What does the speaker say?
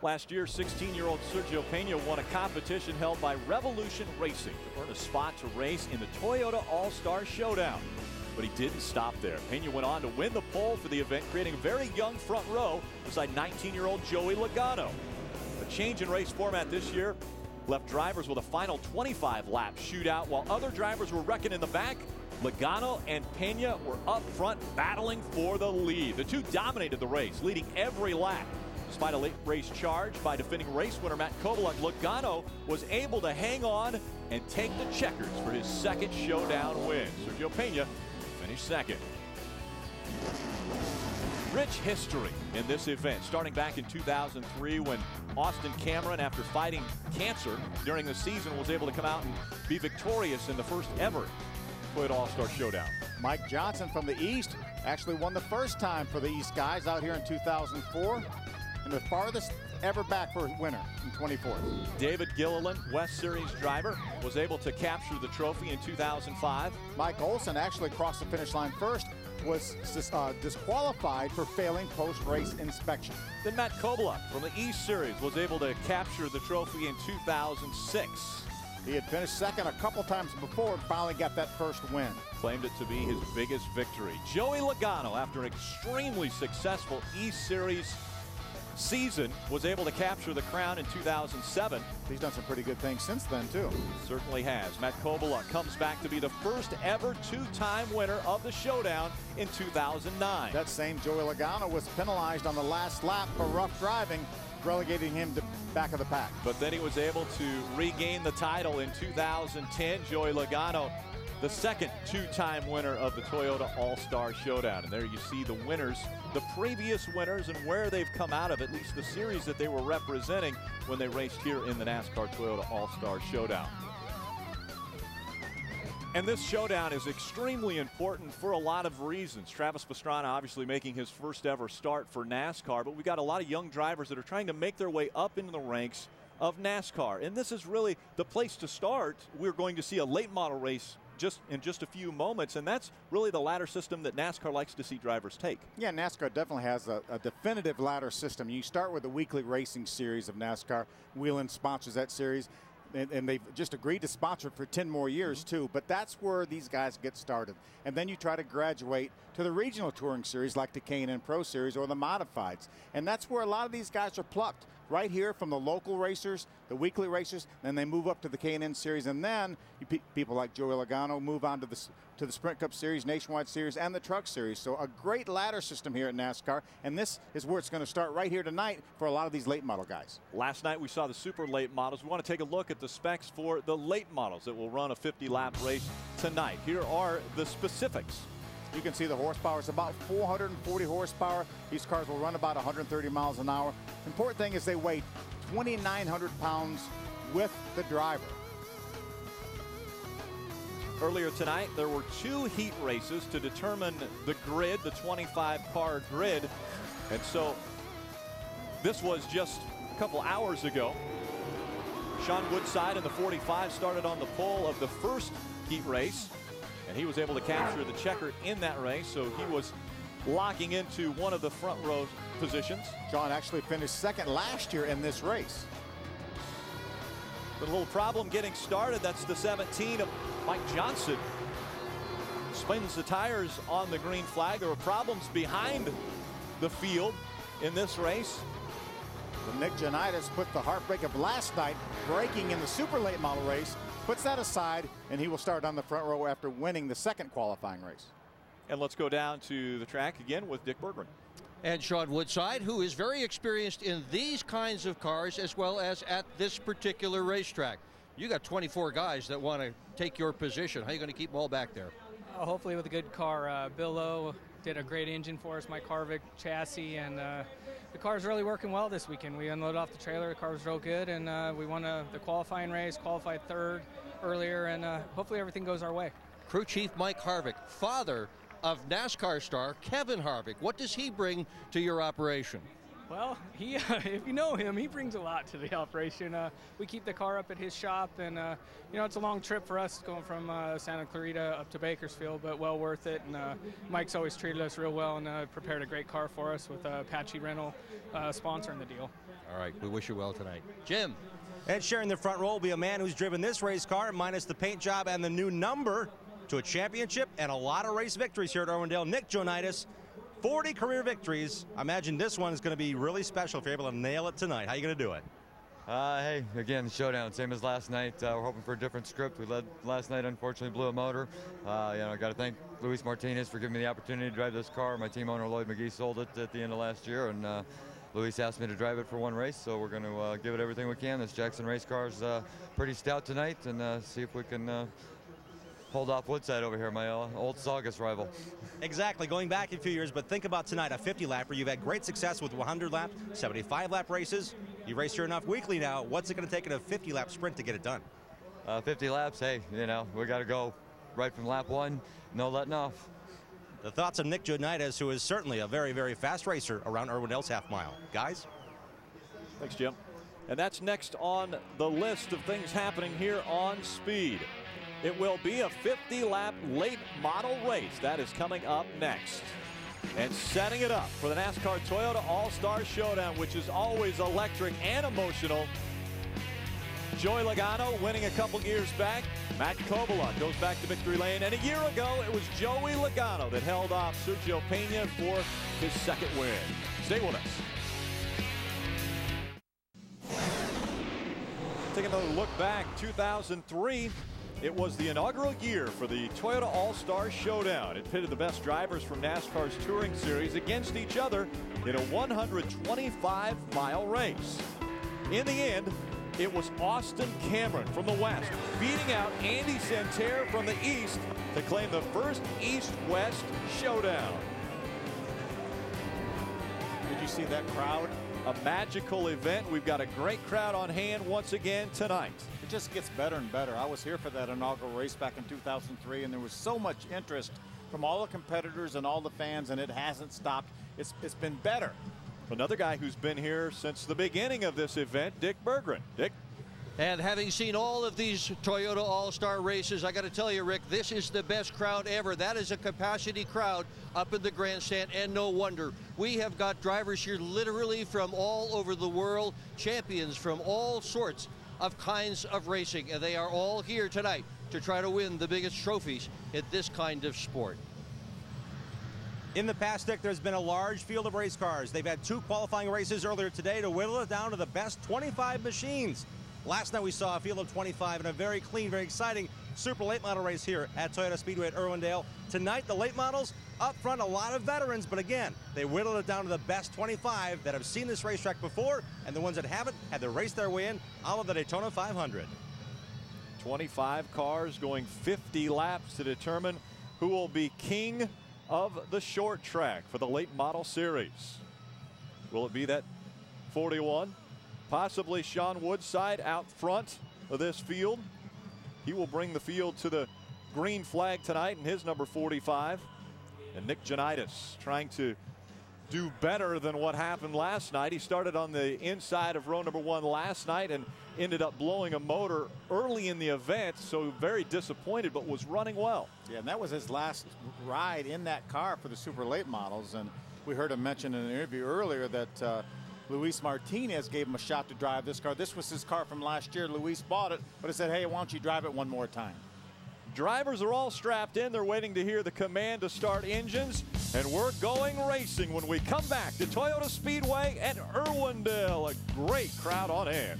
Last year, 16-year-old Sergio Pena won a competition held by Revolution Racing to earn a spot to race in the Toyota All-Star Showdown. But he didn't stop there. Pena went on to win the pole for the event, creating a very young front row beside 19-year-old Joey Logano. A change in race format this year left drivers with a final 25-lap shootout while other drivers were wrecking in the back. Logano and Pena were up front battling for the lead. The two dominated the race, leading every lap. Despite a late race charge by defending race winner Matt Kovaluk, Logano was able to hang on and take the checkers for his second showdown win. Sergio Pena finished second. Rich history in this event, starting back in 2003 when Austin Cameron, after fighting cancer during the season, was able to come out and be victorious in the first ever Toyota All-Star Showdown. Mike Johnson from the East actually won the first time for the East guys out here in 2004. And the farthest ever back for a winner in 24. David Gilliland, West Series driver, was able to capture the trophy in 2005. Mike Olson actually crossed the finish line first, was disqualified for failing post-race inspection. Then Matt Kovaluk from the East Series was able to capture the trophy in 2006. He had finished second a couple times before and finally got that first win. Claimed it to be his biggest victory. Joey Logano, after an extremely successful East Series season, was able to capture the crown in 2007. He's done some pretty good things since then, too. Certainly has. Matt Kovaluk comes back to be the first ever two-time winner of the Showdown in 2009. That same Joey Logano was penalized on the last lap for rough driving, relegating him to back of the pack. But then he was able to regain the title in 2010. Joey Logano, the second two-time winner of the Toyota All-Star Showdown. And there you see the winners, the previous winners, and where they've come out of, at least the series that they were representing when they raced here in the NASCAR Toyota All-Star Showdown. And this showdown is extremely important for a lot of reasons. Travis Pastrana obviously making his first ever start for NASCAR, but we've got a lot of young drivers that are trying to make their way up into the ranks of NASCAR. And this is really the place to start. We're going to see a late model race in just a few moments, and that's really the ladder system that NASCAR likes to see drivers take. Yeah, NASCAR definitely has a definitive ladder system. You start with the weekly racing series of NASCAR. Whelen sponsors that series, and they've just agreed to sponsor it for 10 more years too. But that's where these guys get started. And then you try to graduate to the regional touring series like the K&N Pro Series or the modifieds. And that's where a lot of these guys are plucked. Right here from the local racers, the weekly racers, then they move up to the K&N Series, and then people like Joey Logano move on to the Sprint Cup Series, Nationwide Series, and the Truck Series. So a great ladder system here at NASCAR, and this is where it's going to start right here tonight for a lot of these late model guys. Last night we saw the super late models. We want to take a look at the specs for the late models that will run a 50-lap race tonight. Here are the specifics. You can see the horsepower is about 440 horsepower. These cars will run about 130 miles an hour. Important thing is they weigh 2,900 pounds with the driver. Earlier tonight, there were 2 heat races to determine the grid, the 25-car grid. And so this was just a couple hours ago. Sean Woodside in the 45 started on the pole of the first heat race, and he was able to capture the checker in that race, so he was locking into one of the front row positions. Sean actually finished second last year in this race. But a little problem getting started. That's the 17 of Mike Johnson. Spins the tires on the green flag. There were problems behind the field in this race. Well, Nick Janitis put the heartbreak of last night, breaking in the super late model race, puts that aside, and he will start on the front row after winning the second qualifying race. And let's go down to the track again with Dick Berggren. And Sean Woodside, who is very experienced in these kinds of cars as well as at this particular racetrack. You got 24 guys that want to take your position. How are you going to keep them all back there? Hopefully with a good car. Bill Lowe did a great engine for us, Mike Harvick chassis, and the car's really working well this weekend. We unloaded off the trailer, the car was real good, and we won the qualifying race, qualified third earlier, and hopefully everything goes our way. Crew Chief Mike Harvick, father of NASCAR star Kevin Harvick. What does he bring to your operation? Well, he, if you know him, he brings a lot to the operation. We keep the car up at his shop, and you know, it's a long trip for us going from Santa Clarita up to Bakersfield, but well worth it. And Mike's always treated us real well and prepared a great car for us with Apache Rental sponsoring the deal. All right, we wish you well tonight. Jim. And sharing the front row will be a man who's driven this race car, minus the paint job and the new number, to a championship and a lot of race victories here at Irwindale. Nick Joanitis, 40 career victories. I imagine this one is going to be really special if you're able to nail it tonight. How are you going to do it? Hey, again, Showdown, same as last night. We're hoping for a different script. We led last night, unfortunately blew a motor. You know, I got to thank Luis Martinez for giving me the opportunity to drive this car. My team owner, Lloyd McGee, sold it at the end of last year, and Luis asked me to drive it for one race, so we're going to give it everything we can. This Jackson race car is pretty stout tonight, and see if we can hold off Woodside over here, my old Saugus rival. Exactly, going back a few years, but think about tonight, a 50-lapper. You've had great success with 100-lap, 75-lap races. You race here enough weekly now. What's it going to take in a 50-lap sprint to get it done? 50 laps, hey, you know, we got to go right from lap one, no letting off. The thoughts of Nick Joanitis, who is certainly a very, very fast racer around Irwindale's half mile. Guys? Thanks, Jim. And that's next on the list of things happening here on Speed. It will be a 50-lap late model race. That is coming up next. And setting it up for the NASCAR Toyota All-Star Showdown, which is always electric and emotional. Joey Logano winning a couple years back. Matt Kovala goes back to victory lane. And a year ago, it was Joey Logano that held off Sergio Pena for his second win. Stay with us. Take another look back. 2003. It was the inaugural year for the Toyota All-Star Showdown. It pitted the best drivers from NASCAR's Touring Series against each other in a 125-mile race. In the end, it was Austin Cameron from the West beating out Andy Santerre from the East to claim the first East-West Showdown. Did you see that crowd? A magical event. We've got a great crowd on hand once again tonight. It just gets better and better. I was here for that inaugural race back in 2003, and there was so much interest from all the competitors and all the fans, and it hasn't stopped. It's been better. Another guy who's been here since the beginning of this event, Dick Berggren. Dick? And having seen all of these Toyota All-Star races, I got to tell you, Rick, this is the best crowd ever. That is a capacity crowd up in the grandstand, and no wonder. We have got drivers here literally from all over the world, champions from all sorts of kinds of racing, and they are all here tonight to try to win the biggest trophies in this kind of sport. In the past, Dick, there's been a large field of race cars. They've had 2 qualifying races earlier today to whittle it down to the best 25 machines. Last night we saw a field of 25 and a very clean, very exciting super late model race here at Toyota Speedway at Irwindale. Tonight, the late models up front, a lot of veterans, but again, they whittled it down to the best 25 that have seen this racetrack before, and the ones that haven't had to race their way in out of the Daytona 500. 25 cars going 50 laps to determine who will be king of the short track for the late model series. Will it be that 41? Possibly Sean Woodside out front of this field. He will bring the field to the green flag tonight in his number 45. And Nick Joanitis trying to do better than what happened last night. He started on the inside of row number 1 last night and ended up blowing a motor early in the event, so very disappointed, but was running well. Yeah, and that was his last ride in that car for the super late models. And we heard him mention in an interview earlier that Luis Martinez gave him a shot to drive this car. This was his car from last year. Luis bought it, but he said, hey, why don't you drive it one more time? Drivers are all strapped in. They're waiting to hear the command to start engines. And we're going racing when we come back to Toyota Speedway at Irwindale. A great crowd on hand.